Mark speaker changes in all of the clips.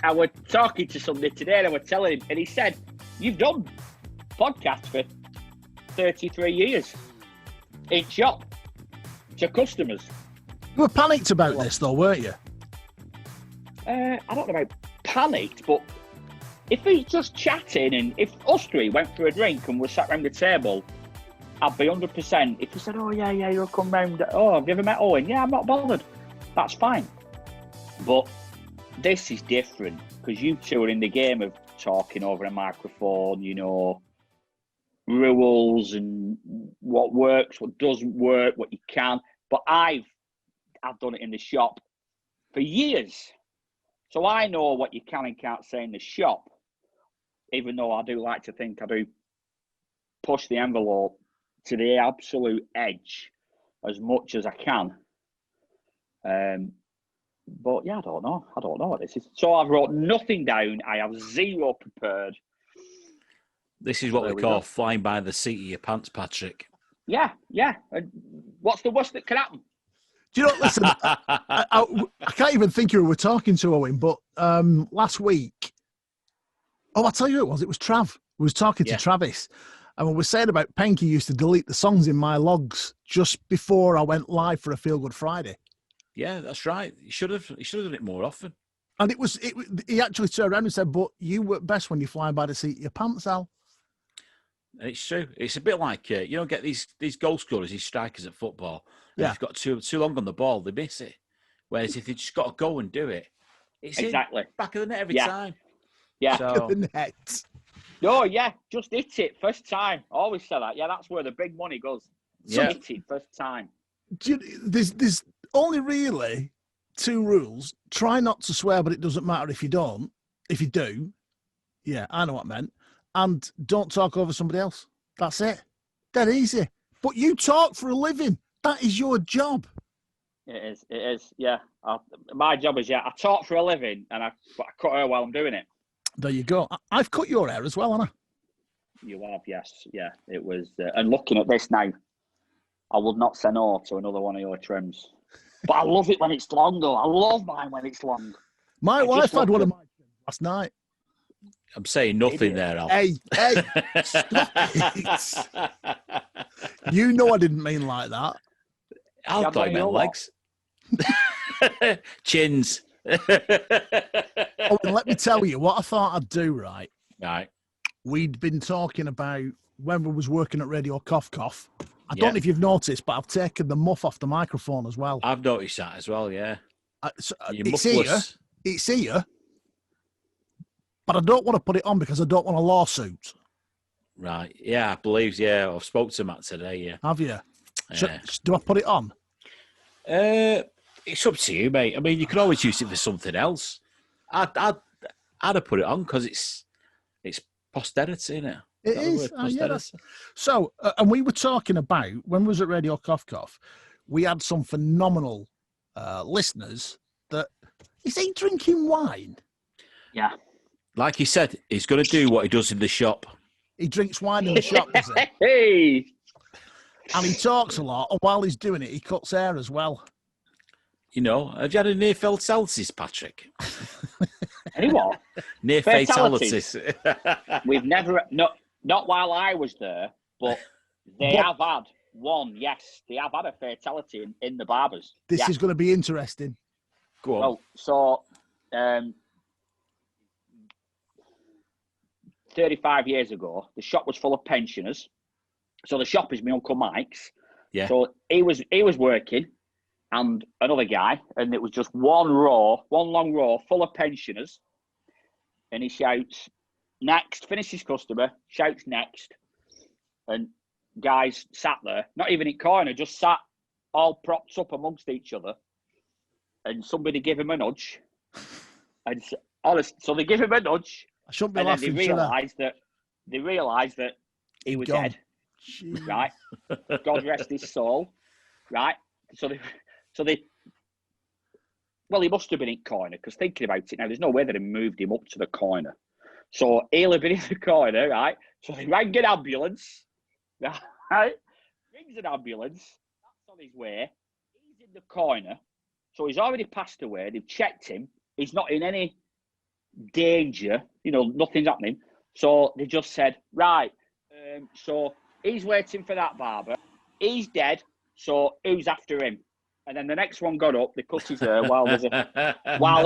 Speaker 1: I was talking to somebody today and I was telling him, and he said, you've done podcasts for 33 years in shop to customers.
Speaker 2: You were panicked about this though, weren't you?
Speaker 1: I don't know about panicked, but if he's just chatting and if us three went for a drink and we sat around the table, I'd be 100%. If he said, oh, yeah, you'll come round. Oh, have you ever met Owen? Yeah, I'm not bothered. That's fine. But this is different because you two are in the game of talking over a microphone, you know, rules and what works, what doesn't work, what you can. But I've done it in the shop for years. So I know what you can and can't say in the shop, even though I do like to think I do push the envelope to the absolute edge as much as I can. But yeah, I don't know what this is. So I've wrote nothing down. I have zero prepared.
Speaker 3: This is what we call flying by the seat of your pants, Patrick.
Speaker 1: Yeah. And what's the worst that can happen?
Speaker 2: Do you know, listen, I can't even think who we were talking to, Owen, but last week, I'll tell you who it was Trav. We was talking to Travis, and we were saying about Penke used to delete the songs in my logs just before I went live for a Feel Good Friday.
Speaker 3: Yeah, that's right. You should have done it more often.
Speaker 2: And he actually turned around and said, but you work best when you fly by the seat of your pants, Al.
Speaker 3: It's true. It's a bit like, you don't get these goal scorers, these strikers at football. Yeah. If they've got too long on the ball, they miss it. Whereas if they just got to go and do it, it's exactly in back of the net every time.
Speaker 1: Yeah.
Speaker 2: Back of the net.
Speaker 1: No, yeah, just hit it first time. I always say that. Yeah, that's where the big money goes. Hit it first time.
Speaker 2: There's only really two rules. Try not to swear, but it doesn't matter if you don't. If you do, yeah, I know what I meant. And don't talk over somebody else. That's it. Dead easy. But you talk for a living. That is your job.
Speaker 1: It is. Yeah. My job is, I talk for a living, and I cut hair while I'm doing it.
Speaker 2: There you go. I've cut your hair as well, haven't I?
Speaker 1: You have, yes. Yeah, it was. And looking at this now, I would not say no to another one of your trims. But I love it when it's long, though. I love mine when it's long.
Speaker 2: My wife had one of my trims last night.
Speaker 3: I'm saying nothing there, Al.
Speaker 2: Hey, stop it. You know I didn't mean like that.
Speaker 3: I thought you meant legs. Chins.
Speaker 2: Oh, and let me tell you what I thought I'd do, right?
Speaker 3: Right.
Speaker 2: We'd been talking about when we was working at Radio Cough Cough. I don't know if you've noticed, but I've taken the muff off the microphone as well.
Speaker 3: I've noticed that as well, yeah.
Speaker 2: It's here, but I don't want to put it on because I don't want a lawsuit.
Speaker 3: Right. Yeah, I believe, I've spoke to Matt today, yeah.
Speaker 2: Have you? Do I put it on?
Speaker 3: It's up to you, mate. I mean, you can always use it for something else. I'd have put it on because it's posterity, isn't it?
Speaker 2: It is. So, and we were talking about, when we was at Radio Cough Cough, we had some phenomenal listeners that, is he drinking wine?
Speaker 1: Yeah.
Speaker 3: Like he said, he's going to do what he does in the shop.
Speaker 2: He drinks wine in the shop, does he?
Speaker 1: Hey!
Speaker 2: And he talks a lot, and while he's doing it, he cuts hair as well.
Speaker 3: You know, have you had a near fatalities, Patrick?
Speaker 1: Any what?
Speaker 3: Near fatalities.
Speaker 1: We've never, not while I was there, but they have had one. Yes, they have had a fatality in the barbers.
Speaker 2: This is going to be interesting.
Speaker 3: Go on.
Speaker 1: Well, so 35 years ago, the shop was full of pensioners. So the shop is my Uncle Mike's.
Speaker 3: Yeah.
Speaker 1: So he was working, and another guy, and it was just one long row full of pensioners. And he shouts, next, finishes customer, shouts next. And guys sat there, not even in corner, just sat all propped up amongst each other. And somebody gave him a nudge. And so they give him a nudge.
Speaker 2: I shouldn't be
Speaker 1: and
Speaker 2: laughing.
Speaker 1: They realised that he was dead. Jeez. Right? God rest his soul. Right? So they well, he must have been in corner, because thinking about it now, there's no way that he moved him up to the corner. So he'll have been in the corner, right? So they rang an ambulance, right? Rings an ambulance, that's on his way. He's in the corner, so he's already passed away. They've checked him. He's not in any danger, nothing's happening. So they just said, right, so he's waiting for that barber. He's dead, so who's after him? And then the next one got up, they cut his hair while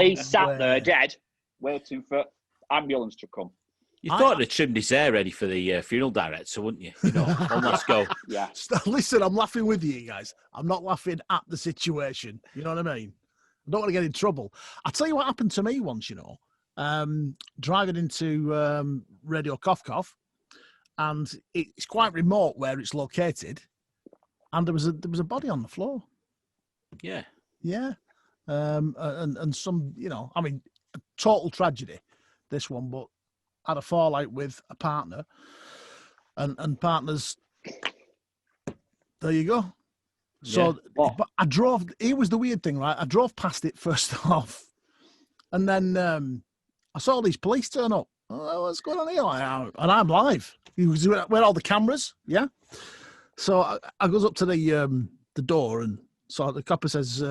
Speaker 1: he sat there dead, waiting for ambulance to come.
Speaker 3: You thought they'd trimmed his hair ready for the funeral director, wouldn't you? One last go.
Speaker 1: Yeah.
Speaker 2: Listen, I'm laughing with you guys. I'm not laughing at the situation. You know what I mean? I don't want to get in trouble. I'll tell you what happened to me once, driving into Radio Cough Cough, and it's quite remote where it's located, and there was a body on the floor.
Speaker 3: Yeah.
Speaker 2: Yeah. And some, a total tragedy, this one, but had a fallout with a partner, and partners. There you go. So, but I drove. It was the weird thing, right? I drove past it first off, and then I saw these police turn up. Oh, what's going on here? And I'm live. He was where all the cameras. Yeah. So I goes up to the door, and so the copper says,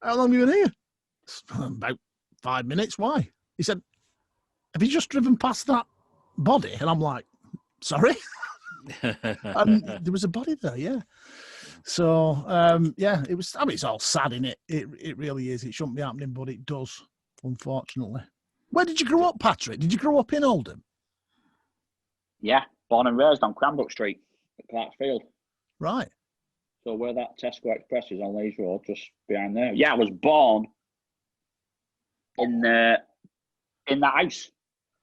Speaker 2: "How long have you been here?" About 5 minutes. Why? He said, "Have you just driven past that body?" And I'm like, "Sorry." And there was a body there, yeah. So, it was. I mean, it's all sad, innit? It really is. It shouldn't be happening, but it does, unfortunately. Where did you grow up, Patrick? Did you grow up in Oldham?
Speaker 1: Yeah, born and raised on Cranbrook Street at Clarksfield.
Speaker 2: Right.
Speaker 1: So where that Tesco Express is on Leeds Road, just behind there. Yeah, I was born in that house.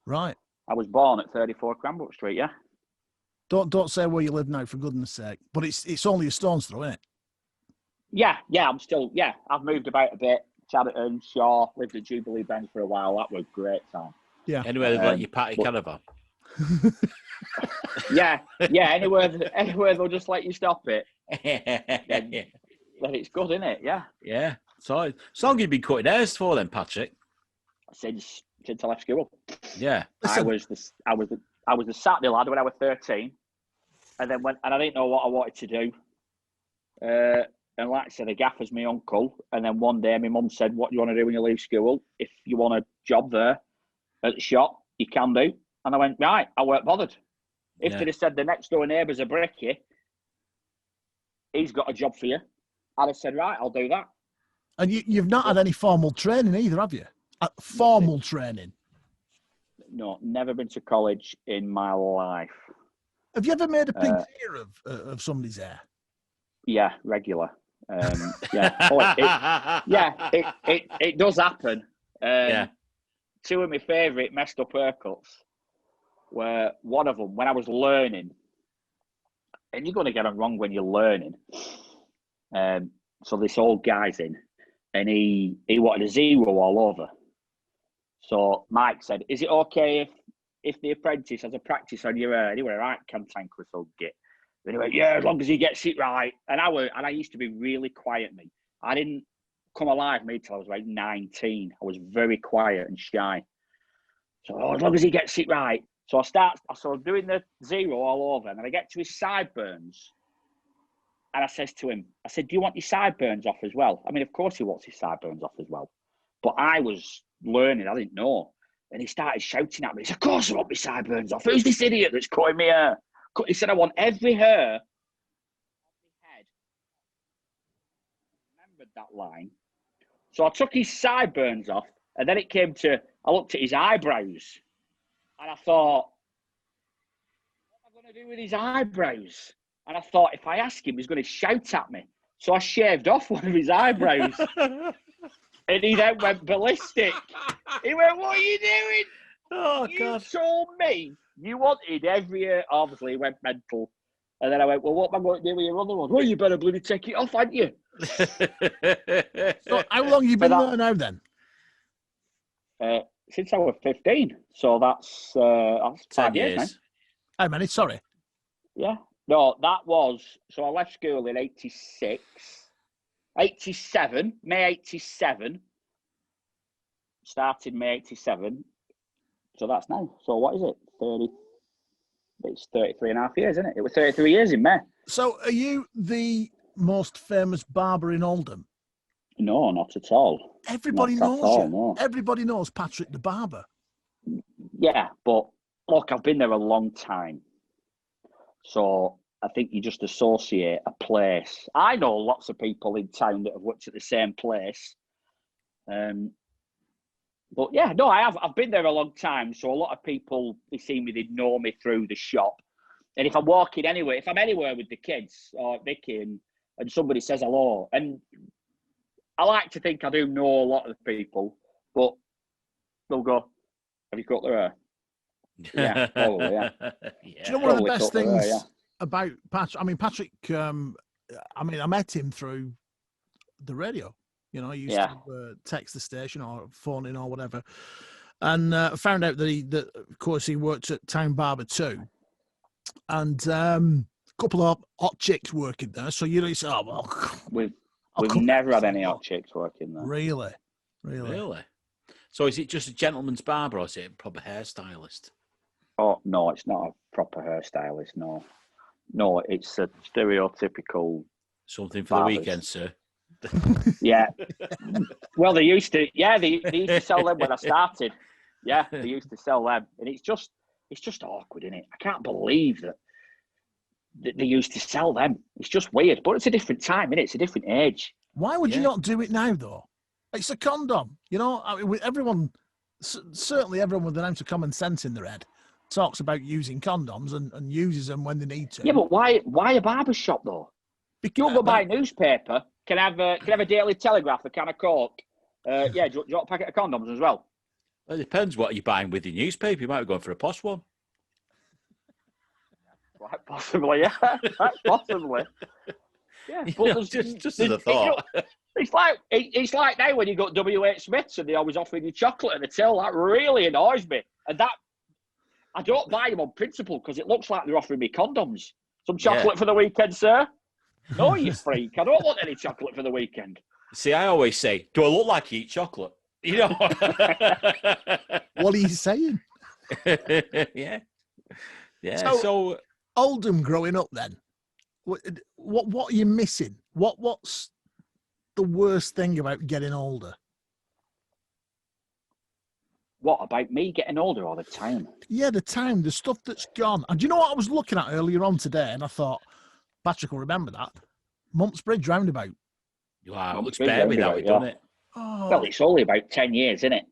Speaker 2: Right.
Speaker 1: I was born at 34 Cranbrook Street, yeah.
Speaker 2: Don't say where you live now, for goodness sake. But it's only a stone's throw, isn't it?
Speaker 1: Yeah, I'm still, I've moved about a bit. Chadderton, Shaw, lived at Jubilee Bend for a while. That was a great time.
Speaker 2: Yeah.
Speaker 3: Anywhere they'd let you park your caravan.
Speaker 1: Yeah, anywhere they'll just let you stop it. Then it's good, isn't it? Yeah.
Speaker 3: Yeah. So long you've been cutting hairs for then, Patrick?
Speaker 1: Since I left school.
Speaker 3: Yeah.
Speaker 1: I was the Saturday lad when I was 13, and then I didn't know what I wanted to do. And like I said, the gaffer's my uncle. And then one day my mum said, "What do you want to do when you leave school? If you want a job there at the shop, you can do." And I went, right, I weren't bothered. If they'd have said the next door neighbour's a brickie, he's got a job for you, I'd have said, right, I'll do that.
Speaker 2: And you've not had any formal training either, have you? Formal training?
Speaker 1: No, never been to college in my life.
Speaker 2: Have you ever made a pig's ear of somebody's hair?
Speaker 1: Yeah, regular. It does happen. Two of my favourite messed up haircuts were one of them when I was learning, and you're going to get them wrong when you're learning. So this old guy's in, and he wanted a zero all over. So Mike said, "Is it okay if the apprentice has a practice on your hair?" Anyway, right, cantankerous old git. And he went, "Yeah, as long as he gets it right." And I used to be really quiet, me. I didn't come alive, me, till I was about 19. I was very quiet and shy. So as long as he gets it right. So I started doing the zero all over, and then I get to his sideburns. And I says to him, I said, "Do you want your sideburns off as well?" I mean, of course he wants his sideburns off as well. But I was learning, I didn't know. And he started shouting at me. He said, "Of course I want my sideburns off. Who's this idiot that's cutting me hair?" He said, "I want every hair on my head." I remembered that line. So I took his sideburns off, and then I looked at his eyebrows, and I thought, what am I going to do with his eyebrows? And I thought, if I ask him, he's going to shout at me. So I shaved off one of his eyebrows. And he then went ballistic. He went, "What are you doing?"
Speaker 3: Oh,
Speaker 1: you
Speaker 3: God.
Speaker 1: told me you wanted every year. Obviously, he went mental. And then I went, "Well, what am I going to do with your other one?" "Well, you better bloody take it off, hadn't you?"
Speaker 2: So how long have you been there now then?
Speaker 1: Since I was 15. So that's 5 years now.
Speaker 2: How many? Sorry.
Speaker 1: Yeah. No, that was... So I left school in 86. 87. May 87. Started May 87. So that's now. So what is it? 30... It's 33 and a half years, isn't it? It was 33 years in May.
Speaker 2: So are you the most famous barber in Oldham?
Speaker 1: No, not at all.
Speaker 2: Everybody knows you. No. Everybody knows Patrick the Barber.
Speaker 1: Yeah, but look, I've been there a long time. So I think you just associate a place. I know lots of people in town that have worked at the same place. But yeah, no, I've been there a long time. So a lot of people, they see me, they know me through the shop. And if I'm walking anywhere, if I'm anywhere with the kids or Vicky and somebody says hello, and I like to think I do know a lot of the people, but they'll go, have you cut their hair? Yeah, probably, yeah.
Speaker 2: Do you know one of the best things about Patrick? I mean, Patrick, I met him through the radio. You know, he used to text the station or phone in or whatever. And found out that, of course, he worked at Town Barber Too. And a couple of hot chicks working there. So you say, oh, well.
Speaker 1: We've never had any hot chicks working there.
Speaker 2: Really?
Speaker 3: So is it just a gentleman's barber or is it a proper hairstylist?
Speaker 1: Oh, no, it's not a proper hairstylist, no. No, it's a stereotypical...
Speaker 3: Something for barbers. The weekend, sir.
Speaker 1: Yeah. Well, they used to sell them when I started. Yeah, they used to sell them. And it's just awkward, isn't it? I can't believe that they used to sell them. It's just weird. But it's a different time, isn't it? It's a different age.
Speaker 2: Why would you not do it now, though? It's a condom. You know, I mean, everyone, certainly everyone with an ounce of common sense in their head talks about using condoms and uses them when they need to.
Speaker 1: Yeah, but why a barber shop, though? Because you'll go buy a newspaper. Can I have a Daily Telegraph, a can of Coke? Do you want a packet of condoms as well?
Speaker 3: Well, it depends what you're buying with your newspaper. You might be going for a posh one.
Speaker 1: Quite possibly, yeah. Possibly. Yeah, but
Speaker 3: just as a thought.
Speaker 1: It's like now when you got WH Smiths and they always offer you chocolate at the till. That really annoys me. And that I don't buy them on principle because it looks like they're offering me condoms. Some chocolate for the weekend, sir? No, you freak. I don't want any chocolate for the weekend.
Speaker 3: See, I always say, do I look like you eat chocolate? You know.
Speaker 2: What are you saying?
Speaker 3: Yeah. So
Speaker 2: Oldham growing up then, what are you missing? What's the worst thing about getting older?
Speaker 1: What, about me getting older or the time?
Speaker 2: Yeah, the time, the stuff that's gone. And do you know what I was looking at earlier on today? And I thought, Patrick will remember that. Mumps Bridge Roundabout.
Speaker 3: Wow, it looks better without it, doesn't it?
Speaker 1: Oh. Well, it's only about 10 years, isn't it?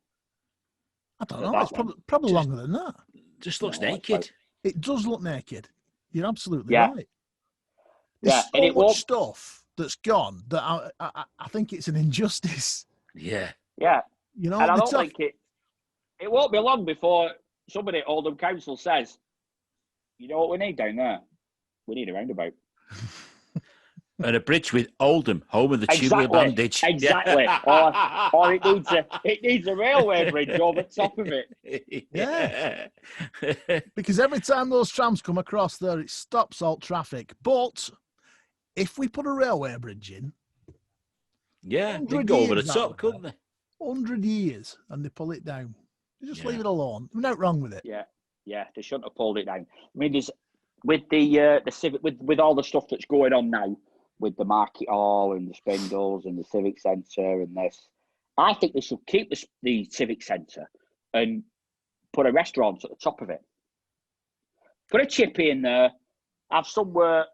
Speaker 2: I don't know. It's probably longer than that.
Speaker 3: Just looks naked.
Speaker 2: It does look naked. You're absolutely right. There's
Speaker 1: so
Speaker 2: much stuff that's gone that I think it's an injustice.
Speaker 3: Yeah.
Speaker 1: Yeah.
Speaker 2: You know,
Speaker 1: and I don't think it won't be long before somebody at Oldham Council says, you know what we need down there? We need a roundabout.
Speaker 3: And a bridge with Oldham, home of the tubular bandage.
Speaker 1: Exactly. or it needs a railway bridge over the top of it.
Speaker 2: Yeah. Because every time those trams come across there, it stops all traffic. But if we put a railway bridge in,
Speaker 3: they go over the top, couldn't they?
Speaker 2: 100 years, and they pull it down. You just leave it alone. There's nothing wrong with it.
Speaker 1: Yeah, they shouldn't have pulled it down. I mean, there's with the civic, with all the stuff that's going on now, with the market hall and the spindles and the civic centre and this, I think they should keep the civic centre and put a restaurant at the top of it. Put a chippy in there, have somewhere,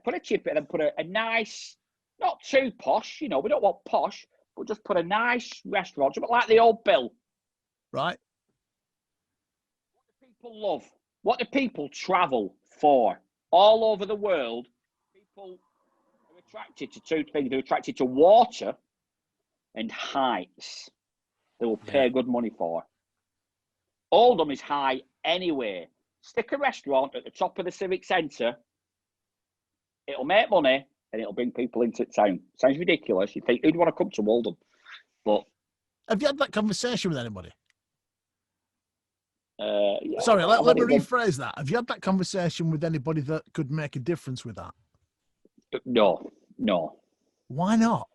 Speaker 1: put a chippy and put a nice, not too posh, you know, we don't want posh, but just put a nice restaurant, something like the Old Bill.
Speaker 2: Right.
Speaker 1: What do people love? What do people travel for? All over the world, people are attracted to two things. They're attracted to water and heights. They will pay good money for. Oldham is high anyway. Stick a restaurant at the top of the civic centre. It'll make money and it'll bring people into town. Sounds ridiculous. You think who'd want to come to Oldham? But
Speaker 2: have you had that conversation with anybody?
Speaker 1: Yeah,
Speaker 2: sorry, let me rephrase that. Have you had that conversation with anybody that could make a difference with that?
Speaker 1: No.
Speaker 2: Why not?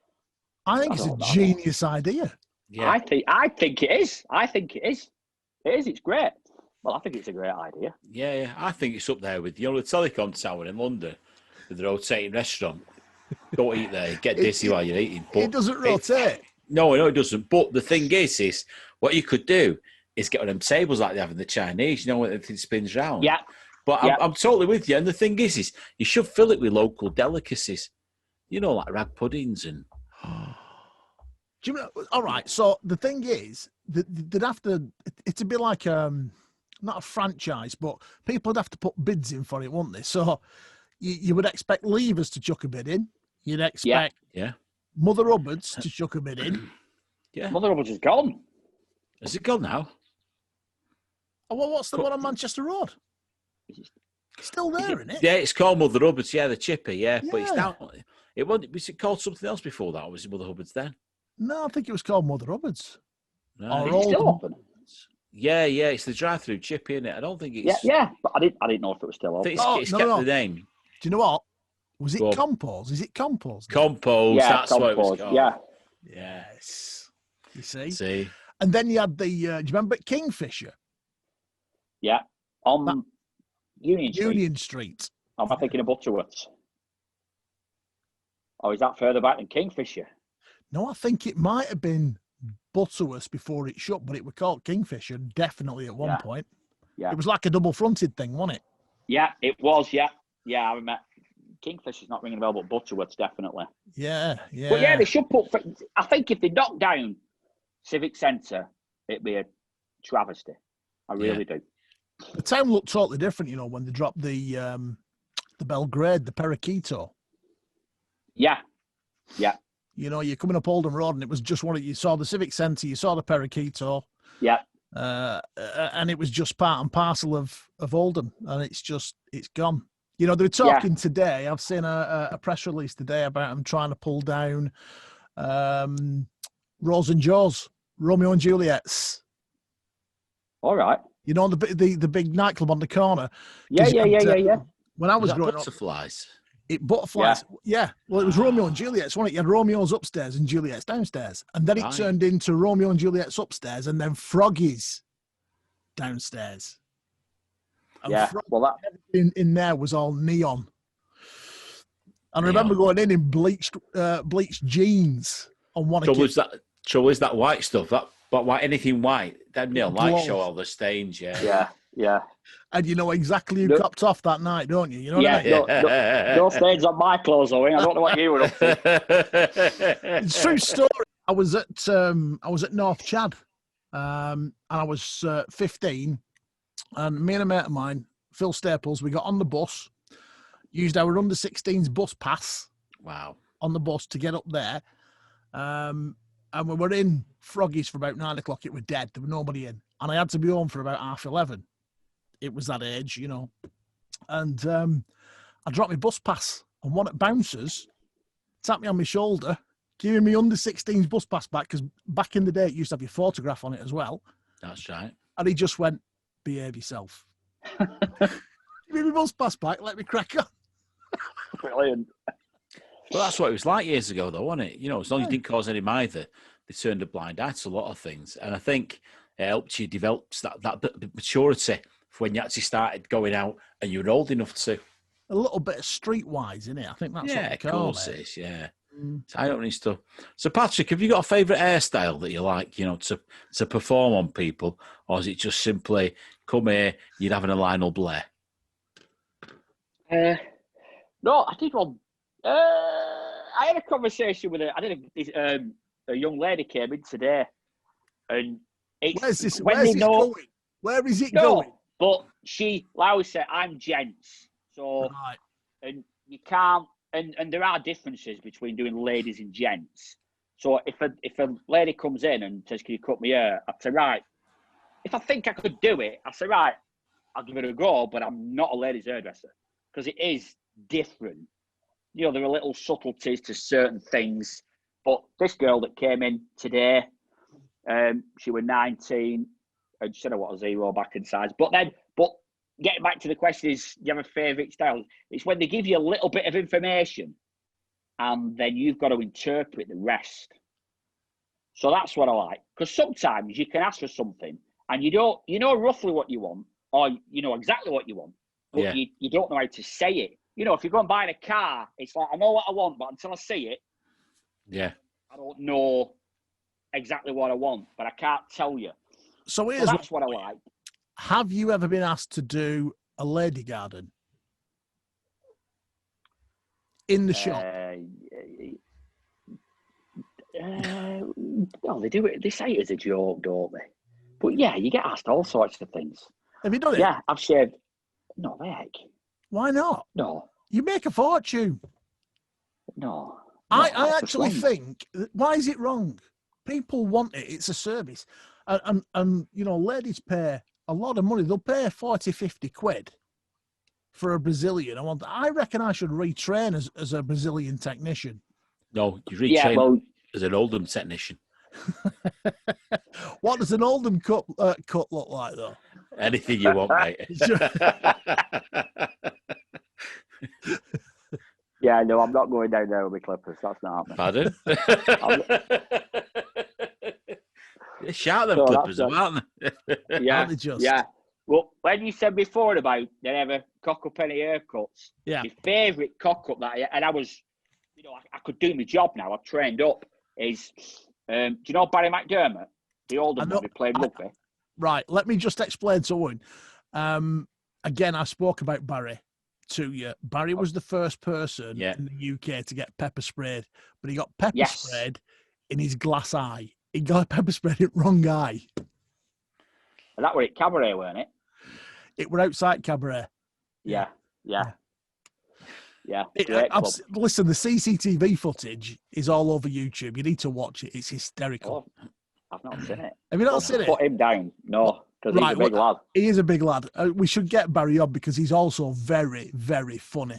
Speaker 2: I think it's a genius idea.
Speaker 1: Yeah. I think it is. It is. It's great. Well, I think it's a great idea.
Speaker 3: Yeah. I think it's up there with, the Telecom Tower in London with the rotating restaurant. Don't eat there. You get dizzy while you're eating. But
Speaker 2: it doesn't rotate.
Speaker 3: No, it doesn't. But the thing is what you could do is get one of them tables like they have in the Chinese, when everything spins round.
Speaker 1: Yeah.
Speaker 3: But I'm totally with you. And the thing is you should fill it with local delicacies, like rag puddings and.
Speaker 2: Do you know? All right. So the thing is, they'd have to. It'd be like not a franchise, but people would have to put bids in for it, wouldn't they? So you would expect Levers to chuck a bid in. You'd expect Mother Hubbard's to chuck a bid in.
Speaker 1: Yeah. Mother Hubbard's is gone.
Speaker 3: Has it gone now?
Speaker 2: Oh, well, what's the one on Manchester Road? It's still there, isn't it?
Speaker 3: Yeah, it's called Mother Hubbard's. Yeah, the chippy. Yeah, but it's down. It wasn't. Was it called something else before that? Or was it Mother Hubbard's then?
Speaker 2: No, I think it was called Mother Hubbard's.
Speaker 3: No,
Speaker 1: it's still open.
Speaker 3: Yeah, it's the drive-through chippy, isn't it? I don't think it's.
Speaker 1: Yeah, but I didn't know if it was still open.
Speaker 3: It's kept the name.
Speaker 2: Do you know what? Was it Compos? Is it Compos?
Speaker 3: Compos.
Speaker 1: Yeah,
Speaker 3: that's
Speaker 1: Compos.
Speaker 3: what it was called.
Speaker 2: Yeah. Yes. You see. And then you had the. Do you remember Kingfisher?
Speaker 1: Yeah. On
Speaker 2: Union Street.
Speaker 1: Am I thinking of Butterworths? Or is that further back than Kingfisher?
Speaker 2: No, I think it might have been Butterworths before it shut, but it was called Kingfisher definitely at one point. Yeah. It was like a double-fronted thing, wasn't it?
Speaker 1: Yeah, it was, yeah. Yeah, I remember. Kingfisher's not ringing a bell, but Butterworths definitely.
Speaker 2: Yeah.
Speaker 1: But yeah, they should put... I think if they knock down Civic Centre, it'd be a travesty. I really do.
Speaker 2: The town looked totally different, when they dropped the Belgrade, the Periquito.
Speaker 1: Yeah.
Speaker 2: You're coming up Oldham Road, and it was just you saw the Civic Centre, you saw the Periquito.
Speaker 1: Yeah.
Speaker 2: And it was just part and parcel of Oldham, and it's gone. They were talking today. I've seen a press release today about them trying to pull down Rose and Joe's, Romeo and Juliet's.
Speaker 1: All right.
Speaker 2: The big nightclub on the corner.
Speaker 1: Yeah.
Speaker 2: When I was growing
Speaker 3: Butterflies.
Speaker 2: Butterflies. Yeah. Well, it was Romeo and Juliet's, wasn't it? You had Romeo's upstairs and Juliet's downstairs. And then it turned into Romeo and Juliet's upstairs and then Froggy's downstairs. And in there was all neon. And I remember going in bleached jeans on one occasion.
Speaker 3: Trouble is that white stuff, anything white, that neon lights show all the stains,
Speaker 1: Yeah.
Speaker 2: And you know exactly who copped off that night, don't you? You know what I mean?
Speaker 1: No stains on my clothes, Owen. I don't know what you were up to.
Speaker 2: It's a true story. I was at North Chad, and I was 15, and me and a mate of mine, Phil Staples, we got on the bus, used our under 16s bus pass.
Speaker 3: Wow.
Speaker 2: On the bus to get up there, and we were in Froggy's for about 9 o'clock. It was dead. There was nobody in, and I had to be home for about 11:30. It was that age, and I dropped my bus pass, and one of the bouncers tapped me on my shoulder, giving me under 16s bus pass back, because back in the day it used to have your photograph on it as well.
Speaker 3: That's right.
Speaker 2: And he just went, "Behave yourself." Give me my bus pass back, let me crack on.
Speaker 1: Brilliant.
Speaker 3: Well, that's what it was like years ago, though, wasn't it? As long as you didn't cause any either, they turned a blind eye to a lot of things, and I think it helped you develop that bit of maturity for when you actually started going out and you were old enough to.
Speaker 2: A little bit of streetwise, isn't it? I think that's what they call it.
Speaker 3: Yeah, of course it is, yeah. It's eye-opening stuff. So, Patrick, have you got a favourite hairstyle that you like, to perform on people? Or is it just simply, come here, you're having a Lionel Blair?
Speaker 1: No, I did one. I had a conversation with a young lady came in today. And
Speaker 2: where's this going? Where is it going?
Speaker 1: But like I said, I'm gents. So, and you can't, and there are differences between doing ladies and gents. So if a lady comes in and says, "Can you cut me hair?" I'd say, right. If I think I could do it, I say, right, I'll give it a go, but I'm not a ladies hairdresser because it is different. There are little subtleties to certain things. But this girl that came in today, she was 19, and she said I want a zero back in size. But getting back to the question is, you have a favourite style? It's when they give you a little bit of information and then you've got to interpret the rest. So that's what I like. Because sometimes you can ask for something and you know roughly what you want, or you know exactly what you want, but you don't know how to say it. you know, if you're going buying a car, it's like, I know what I want, but until I see it, I don't know exactly what I want, but I can't tell you.
Speaker 2: So
Speaker 1: that's what I like.
Speaker 2: Have you ever been asked to do a lady garden in the shop?
Speaker 1: Well, they do it. They say it as a joke, don't they? But yeah, you get asked all sorts of things.
Speaker 2: Have you done it?
Speaker 1: Yeah, I've shaved. No, heck.
Speaker 2: Why not?
Speaker 1: No.
Speaker 2: You make a fortune.
Speaker 1: No.
Speaker 2: I actually think, why is it wrong? People want it. It's a service. And you know, ladies pay a lot of money. They'll pay 40, 50 quid for a Brazilian. I reckon I should retrain as a Brazilian technician.
Speaker 3: No, you retrain as an Oldham technician.
Speaker 2: What does an Oldham cut look like, though?
Speaker 3: Anything you want, mate.
Speaker 1: Yeah, no, I'm not going down there with my clippers. That's not happening.
Speaker 3: Pardon? They're sharp, them clippers, aren't they?
Speaker 1: Yeah, yeah. Well, when you said before about they never cock up any haircuts, my favourite cock up and I was, you know, I could do my job now. I've trained up. Is do you know Barry McDermott, the older one who played rugby?
Speaker 2: Right. Let me just explain to Owen. Again, I spoke about Barry to you. Barry was the first person in the UK to get pepper sprayed, but he got pepper sprayed in his glass eye. He got pepper sprayed in wrong eye.
Speaker 1: And that were at Cabaret, weren't it?
Speaker 2: It were outside Cabaret.
Speaker 1: Yeah.
Speaker 2: Listen, the CCTV footage is all over YouTube. You need to watch it. It's hysterical.
Speaker 1: Oh, I've not seen it.
Speaker 2: Have you not seen it?
Speaker 1: Put him down. No, because he's a big lad.
Speaker 2: He is a big lad. We should get Barry on because he's also very, very funny.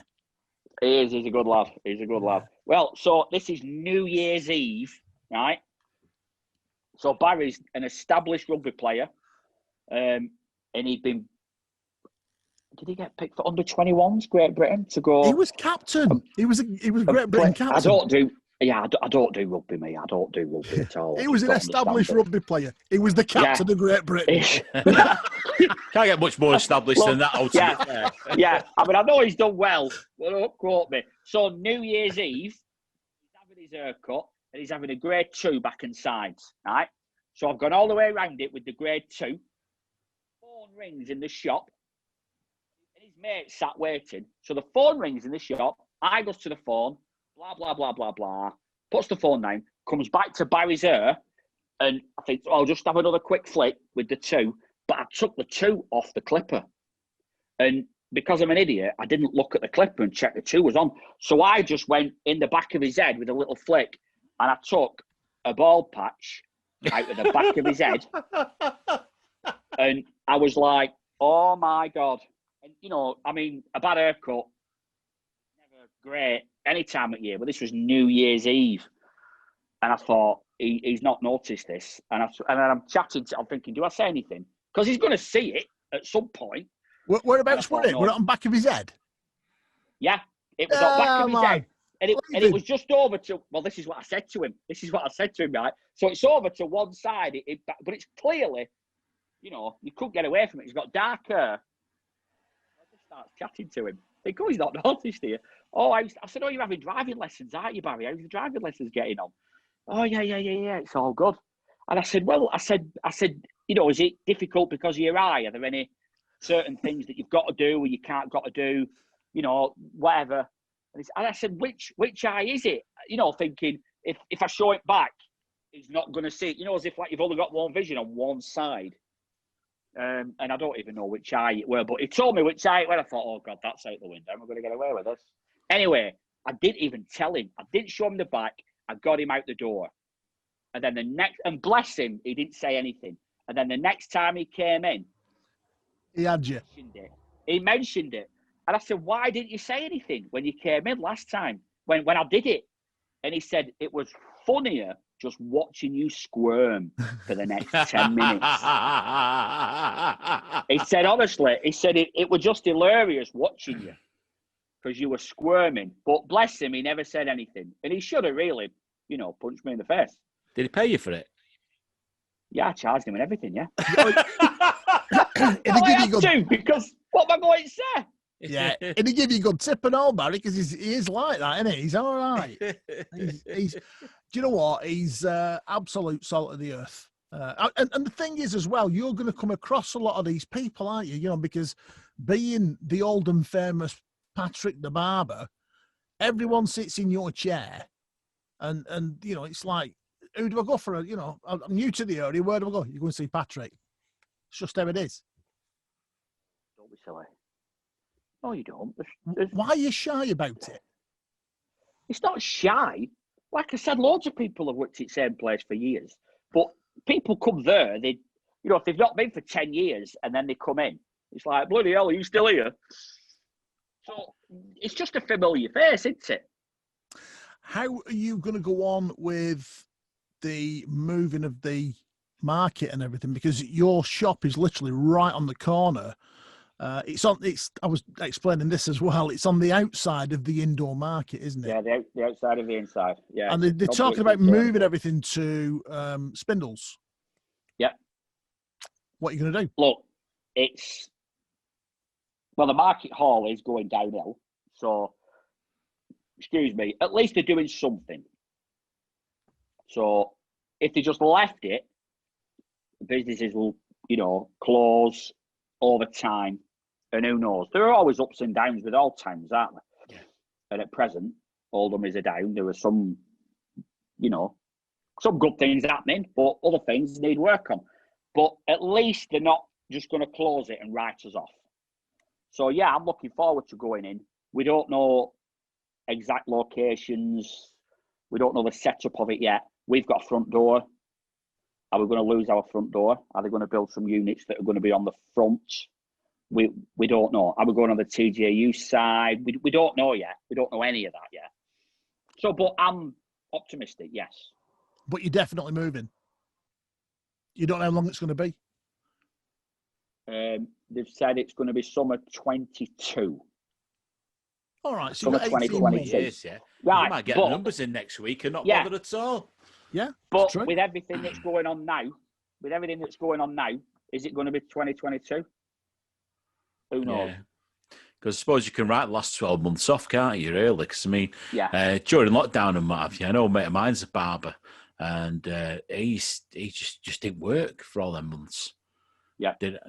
Speaker 1: He is. He's a good lad. He's a good lad. Well, so this is New Year's Eve, right? So Barry's an established rugby player, and he'd been. Did he get picked for under-21s, Great Britain, to go?
Speaker 2: He was captain. He was Great Britain captain.
Speaker 1: I don't do rugby, mate. I don't do rugby at all.
Speaker 2: He was an established rugby player. He was the captain of Great Britain.
Speaker 3: Can't get much more established than that.
Speaker 1: Yeah. I mean, I know he's done well, but don't quote me. So New Year's Eve, he's having his haircut, and he's having a grade 2 back and sides, right? So I've gone all the way around it with the grade 2. Phone rings in the shop. His mate sat waiting. So the phone rings in the shop. I goes to the phone, blah, blah, blah, blah, blah. Puts the phone down, comes back to Barry's hair, and I think, I'll just have another quick flick with the 2. But I took the 2 off the clipper. And because I'm an idiot, I didn't look at the clipper and check the 2 was on. So I just went in the back of his head with a little flick, and I took a bald patch out of the back of his head. And I was like, oh, my God. And, you know, I mean, a bad haircut, never great any time of year, but this was New Year's Eve. And I thought, he's not noticed this. And then I'm chatting I'm thinking, do I say anything? Because he's going to see it at some point.
Speaker 2: Whereabouts were it? Were it on the back of his head?
Speaker 1: Yeah, it was on the back of his head. And it was just over to, well, this is what I said to him. Right? So it's over to one side, but it's clearly, you know, you couldn't get away from it. He's got dark hair. Starts chatting to him. I think, oh, he's not noticed here. Oh, I said, oh, you're having driving lessons, aren't you, Barry? How's the driving lessons getting on? Oh, yeah. It's all good. And I said, well, I said, you know, is it difficult because of your eye? Are there any certain things that you've got to do or you can't got to do? You know, whatever. And I said, which eye is it? You know, thinking if I show it back, he's not going to see it. You know, as if like you've only got one vision on one side. And I don't even know which eye it were, but he told me which eye it were. I thought, oh, God, that's out the window. I'm going to get away with this. Anyway, I didn't even tell him. I didn't show him the back. I got him out the door. And then and bless him, he didn't say anything. And then the next time he came in,
Speaker 2: he had you.
Speaker 1: He mentioned it. And I said, why didn't you say anything when you came in last time, when I did it? And he said, it was funnier just watching you squirm for the next 10 minutes. He said, honestly, it was just hilarious watching you because you were squirming. But bless him, he never said anything. And he should have really, you know, punched me in the face.
Speaker 3: Did he pay you for it?
Speaker 1: Yeah, I charged him and everything, yeah.
Speaker 2: I had
Speaker 1: to, because what am I going to say?
Speaker 2: Yeah, and he give you a good tip and all, Barry, because he is like that, isn't he? He's all right. He's do you know what? He's absolute salt of the earth. And the thing is, as well, you're going to come across a lot of these people, aren't you? You know, because being the Oldham famous Patrick the Barber, everyone sits in your chair, and you know, it's like, who do I go for? You know, I'm new to the area. Where do I go? You go and see Patrick. It's just how it is.
Speaker 1: Don't be silly. No, you don't.
Speaker 2: Why are you shy about it?
Speaker 1: It's not shy. Like I said, loads of people have worked at the same place for years. But people come there, if they've not been for 10 years and then they come in, it's like, bloody hell, are you still here? So it's just a familiar face, isn't it?
Speaker 2: How are you going to go on with the moving of the market and everything? Because your shop is literally right on the corner. I was explaining this as well. It's on the outside of the indoor market, isn't it?
Speaker 1: Yeah, the outside of the inside. Yeah.
Speaker 2: And they're talking about moving everything to Spindles.
Speaker 1: Yeah.
Speaker 2: What are you going to do?
Speaker 1: Look, the market hall is going downhill. So, excuse me, at least they're doing something. So, if they just left it, businesses will, close over time. And who knows? There are always ups and downs with all times, aren't there? Yeah. And at present, Oldham is a down. There are some, some good things happening, but other things need work on. But at least they're not just going to close it and write us off. So, yeah, I'm looking forward to going in. We don't know exact locations. We don't know the setup of it yet. We've got a front door. Are we going to lose our front door? Are they going to build some units that are going to be on the front? We don't know. Are we going on the TJU side? We don't know yet. We don't know any of that yet. So, but I'm optimistic, yes.
Speaker 2: But you're definitely moving. You don't know how long it's going to be?
Speaker 1: They've said it's going to be summer 22.
Speaker 2: All right, so
Speaker 1: summer 2022.
Speaker 3: Yeah.
Speaker 1: Right,
Speaker 3: you might get the numbers in next week and not bothered at all.
Speaker 2: Yeah,
Speaker 1: but with everything that's going on now, is it going to be 2022? Who knows?
Speaker 3: Yeah. Because I suppose you can write the last 12 months off, can't you, really? Because, I mean, during lockdown and what have you, I know a mate of mine's a barber, and he just didn't work for all them months.
Speaker 1: Yeah.
Speaker 3: And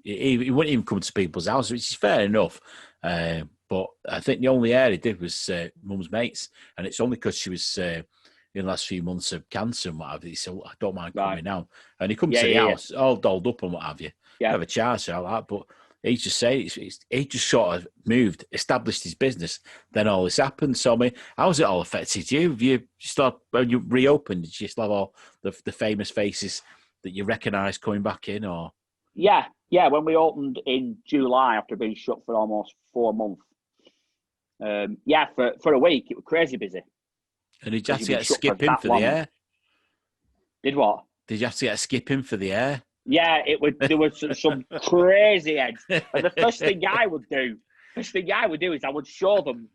Speaker 3: he wouldn't even come to people's houses, which is fair enough. But I think the only air he did was mum's mates, and it's only because she was in the last few months of cancer and what have you. So I don't mind coming down. And he comes to the house all dolled up and what have you. Yeah. Have a charge all that, but he just he just sort of moved, established his business. Then all this happened. So I mean, how's it all affected you? Have you when you reopened? Did you still have all the famous faces that you recognise coming back in, or?
Speaker 1: Yeah. When we opened in July after being shut for almost 4 months. For a week it was crazy busy.
Speaker 3: And did you have to get a skip in for the air?
Speaker 1: Did what?
Speaker 3: Did you have to get a skip in for the air?
Speaker 1: Yeah, there was some crazy heads. And the first thing I would do is I would show them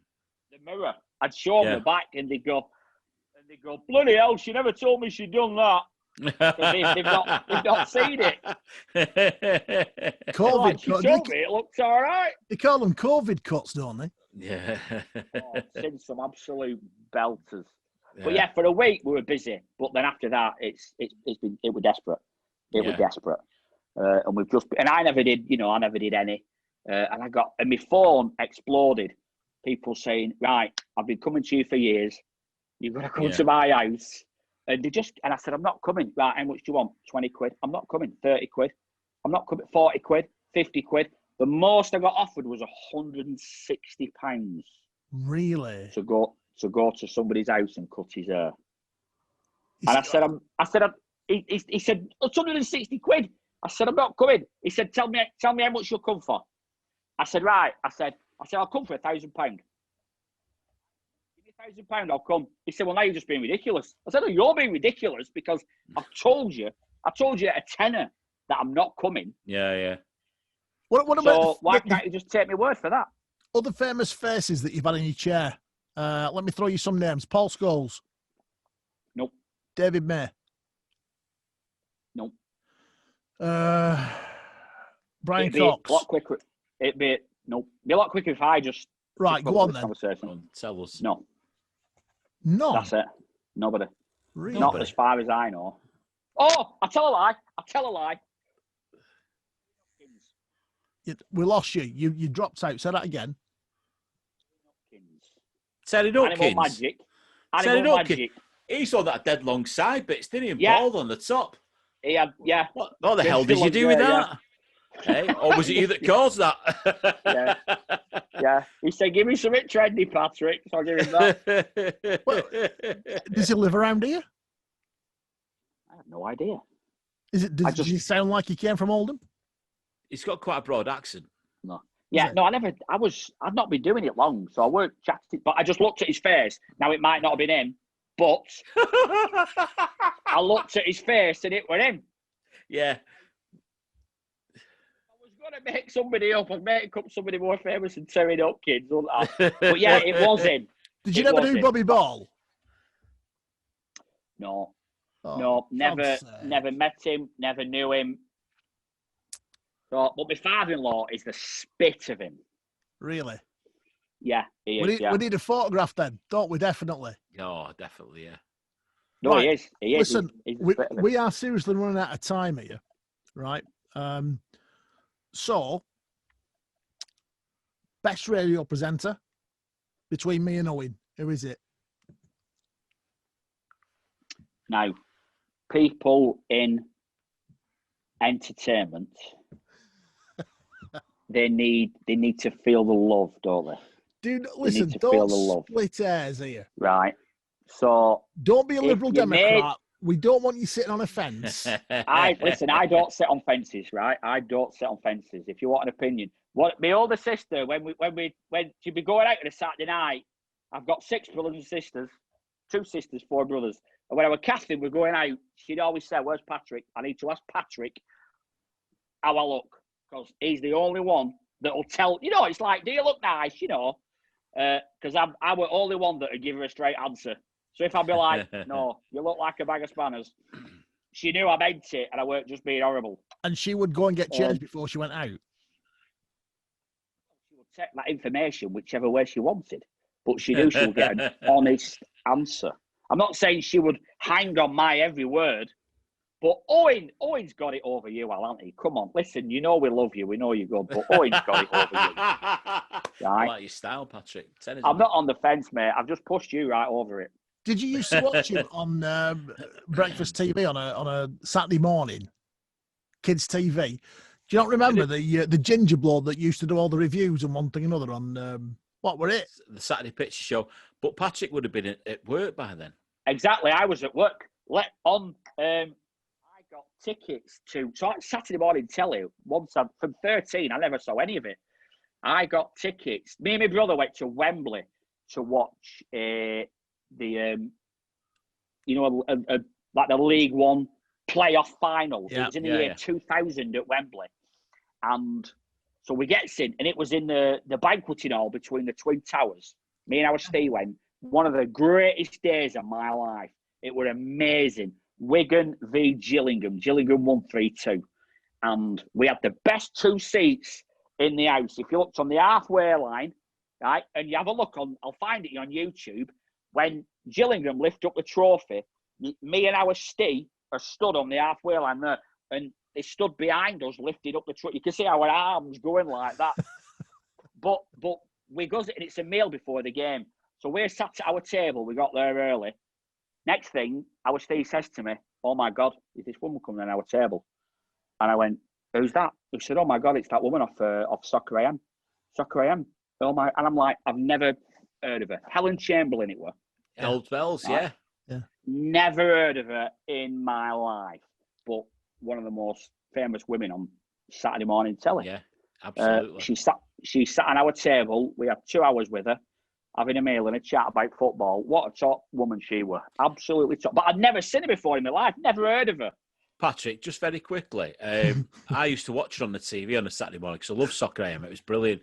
Speaker 1: the mirror. I'd show them the back, and they go, bloody hell, she never told me she'd done that. They've not seen it.
Speaker 2: COVID
Speaker 1: cuts. It looks all right.
Speaker 2: They call them COVID cuts, don't they?
Speaker 3: Yeah.
Speaker 1: I've seen some absolute belters. Yeah. But for a week we were busy. But then after that, it was desperate. It was desperate. And we've just, and I never did any. And my phone exploded. People saying, right, I've been coming to you for years. You've got to come to my house. And I said, I'm not coming. Right, how much do you want? 20 quid. I'm not coming. 30 quid. I'm not coming. 40 quid. 50 quid. The most I got offered was £160.
Speaker 2: Really?
Speaker 1: To go to somebody's house and cut his hair. And he said, it's 160 quid. I said, I'm not coming. He said, tell me how much you'll come for. I said, right. I said, I'll come for £1,000. £1,000, I'll come. He said, well, now you're just being ridiculous. I said, no, you're being ridiculous because I've told you at a tenner that I'm not coming.
Speaker 3: Yeah.
Speaker 2: What about
Speaker 1: why can't you just take my word for that?
Speaker 2: Other famous faces that you've had in your chair. Let me throw you some names. Paul Scholes.
Speaker 1: Nope.
Speaker 2: David May.
Speaker 1: Nope.
Speaker 2: Brian Cox.
Speaker 1: A lot quicker. It'd be a lot quicker if I just
Speaker 2: right. Go on then.
Speaker 3: Tell us.
Speaker 1: No.
Speaker 2: That's
Speaker 1: it. Nobody.
Speaker 2: Really?
Speaker 1: Not as far as I know. Oh, I tell a lie.
Speaker 2: We lost you. You dropped out. Say that again.
Speaker 3: Terry Dawkins.
Speaker 1: Animal magic.
Speaker 3: He saw that dead long side bits, didn't he? And bald on the top.
Speaker 1: He had,
Speaker 3: What the hell did you do with that? Hey, or was it you that caused that?
Speaker 1: Yeah. He said, "Give me something trendy, Patrick." So I'll give him that.
Speaker 2: Well, does he live around here?
Speaker 1: I have no idea.
Speaker 2: Does he sound like he came from Oldham?
Speaker 3: He's got quite a broad accent.
Speaker 1: No. Yeah, no, I'd not been doing it long, so I weren't chatting, but I just looked at his face. Now, it might not have been him, but I looked at his face and it was him.
Speaker 3: Yeah.
Speaker 1: I was going to make somebody up. I'd make up somebody more famous than Terry Dawkins, wouldn't I? But yeah, it was him.
Speaker 2: Did you never do Bobby Ball?
Speaker 1: No. No, never met him, never knew him. So, but my father-in-law is the spit of him.
Speaker 2: Really?
Speaker 1: Yeah, he is.
Speaker 2: We need a photograph then, don't we? Definitely.
Speaker 3: Oh, definitely, yeah.
Speaker 1: No, right. He is.
Speaker 2: Listen, we are seriously running out of time here, right? So, best radio presenter between me and Owen. Who is it?
Speaker 1: Now, people in entertainment, they need to feel the love, don't they?
Speaker 2: Dude, listen, don't split hairs here.
Speaker 1: Right. So
Speaker 2: don't be a liberal Democrat. We don't want you sitting on a fence.
Speaker 1: I don't sit on fences, right? I don't sit on fences. If you want an opinion, my older sister, when she'd be going out on a Saturday night, I've got 6 brothers and sisters, 2 sisters, 4 brothers. And when I was casting, we're going out, she'd always say, "Where's Patrick? I need to ask Patrick how I look, because he's the only one that will tell." You know, it's like, "Do you look nice?" You know, because I was the only one that would give her a straight answer. So if I'd be like, "No, you look like a bag of spanners," she knew I meant it, and I weren't just being horrible.
Speaker 2: And she would go and get changed before she went out.
Speaker 1: She would take that information whichever way she wanted, but she knew she would get an honest answer. I'm not saying she would hang on my every word, but Owen's got it over you, Al, hasn't he? Come on, listen, you know we love you, we know you're good, but Owen's got it over you. Right?
Speaker 3: I like your style, Patrick.
Speaker 1: I'm not on the fence, mate. I've just pushed you right over it.
Speaker 2: Did you used to watch him on breakfast TV on a Saturday morning, kids TV? Do you not remember the ginger bloke that used to do all the reviews and one thing and another on what were it?
Speaker 3: The Saturday Picture Show. But Patrick would have been at work by then.
Speaker 1: Exactly. I was at work. I got tickets to Saturday morning telly. Once from 13, I never saw any of it. I got tickets. Me and my brother went to Wembley to watch like the League One playoff final. It was in the year 2000 at Wembley, and so we get in, and it was in the banqueting hall between the Twin Towers. Me and our Steve went. One of the greatest days of my life. It was amazing. Wigan v Gillingham. Gillingham won 3-2. And we had the best 2 seats in the house. If you looked on the halfway line, right, and you have a look I'll find it on YouTube, when Gillingham lift up the trophy, me and our Steve are stood on the halfway line there, and they stood behind us, lifted up the trophy. You can see our arms going like that. but we goes, and it's a meal before the game. So we're sat at our table. We got there early. Next thing, our Steve says to me, "Oh my God, is this woman coming on our table?" And I went, "Who's that?" He said, "Oh my God, it's that woman off Soccer AM. Soccer AM." Oh my! And I'm like, I've never heard of her. Helen Chamberlain, it was.
Speaker 3: Old Bells, right?
Speaker 2: Yeah.
Speaker 1: Never heard of her in my life, but one of the most famous women on Saturday morning telly.
Speaker 3: Yeah, absolutely.
Speaker 1: She sat on our table. We had 2 hours with her, having a meal and a chat about football. What a top woman she was. Absolutely top. But I'd never seen her before in my life. Never heard of her.
Speaker 3: Patrick, just very quickly, I used to watch her on the TV on a Saturday morning because I love Soccer AM. It was brilliant.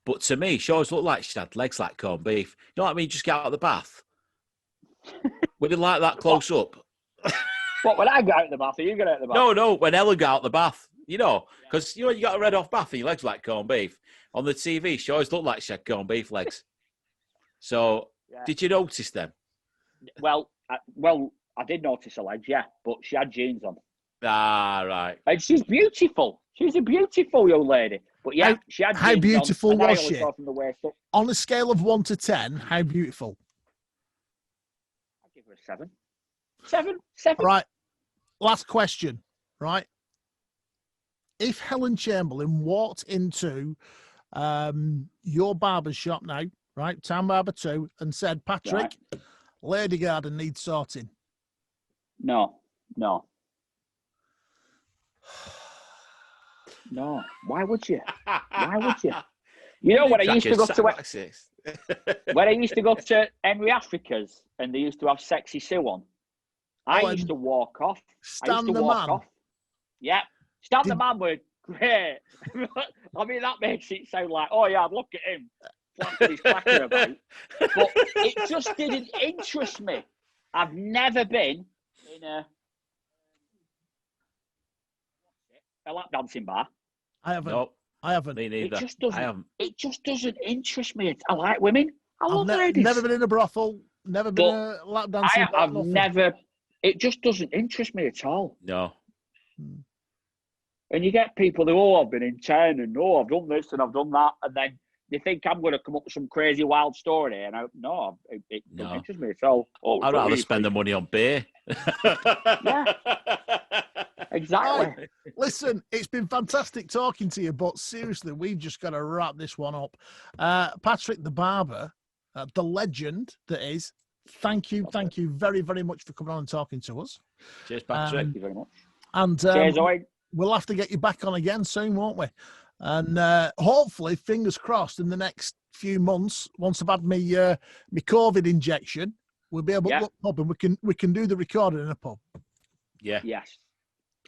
Speaker 3: But to me, she always looked like she had legs like corned beef. You know what I mean? Just get out of the bath. Would you like that close up?
Speaker 1: What, when I got out of the bath? Are you going out of the bath?
Speaker 3: No, when Ella got out of the bath. You know, because you got a red off bath and your legs like corned beef. On the TV, she always looked like she had corned beef legs. So, did you notice them?
Speaker 1: Well, I did notice her legs, yeah, but she had jeans on.
Speaker 3: Ah, right.
Speaker 1: And she's beautiful. She's a beautiful young lady. But yeah, she had jeans
Speaker 2: how beautiful
Speaker 1: on,
Speaker 2: was she?
Speaker 1: From the waist up.
Speaker 2: On a scale of 1 to 10, how beautiful?
Speaker 1: I'd give her a 7. 7.
Speaker 2: All right. Last question, right? If Helen Chamberlain walked into your barber's shop now, right, Town Barber Too, and said, Patrick, Lady Garden needs sorting.
Speaker 1: No. Why would you? You know, when I used to go to Henry Africa's and they used to have Sexy Sue on, I used to walk off.
Speaker 2: Stan the Man.
Speaker 1: Yeah. Stan the Man were great. I mean, that makes it sound like, oh yeah, look at him. Flapping his clacker about. But it just didn't interest me. I've never been in a lap dancing bar.
Speaker 2: I haven't.
Speaker 3: Nope.
Speaker 2: I haven't.
Speaker 3: Me neither.
Speaker 1: It just doesn't interest me. I like women. I love ladies.
Speaker 2: Never been in a brothel. Never been a lap dancing bar.
Speaker 1: I've never. It just doesn't interest me at all.
Speaker 3: No.
Speaker 1: And you get people who, I've been in town and I've done this and I've done that, and then they think I'm going to come up with some crazy wild story, and it doesn't interest me at all.
Speaker 3: I'd rather spend the money on beer.
Speaker 1: Yeah. Exactly.
Speaker 2: Right. Listen, it's been fantastic talking to you, but seriously, we've just got to wrap this one up. Patrick the Barber, the legend that is, thank you very, very much for coming on and talking to us.
Speaker 3: Cheers, Patrick.
Speaker 1: Thank you very much.
Speaker 2: And
Speaker 1: cheers, Owen.
Speaker 2: We'll have to get you back on again soon, won't we? And hopefully, fingers crossed, in the next few months, once I've had my COVID injection, we'll be able to look up and we can do the recording in a pub.
Speaker 3: Yeah.
Speaker 1: Yes.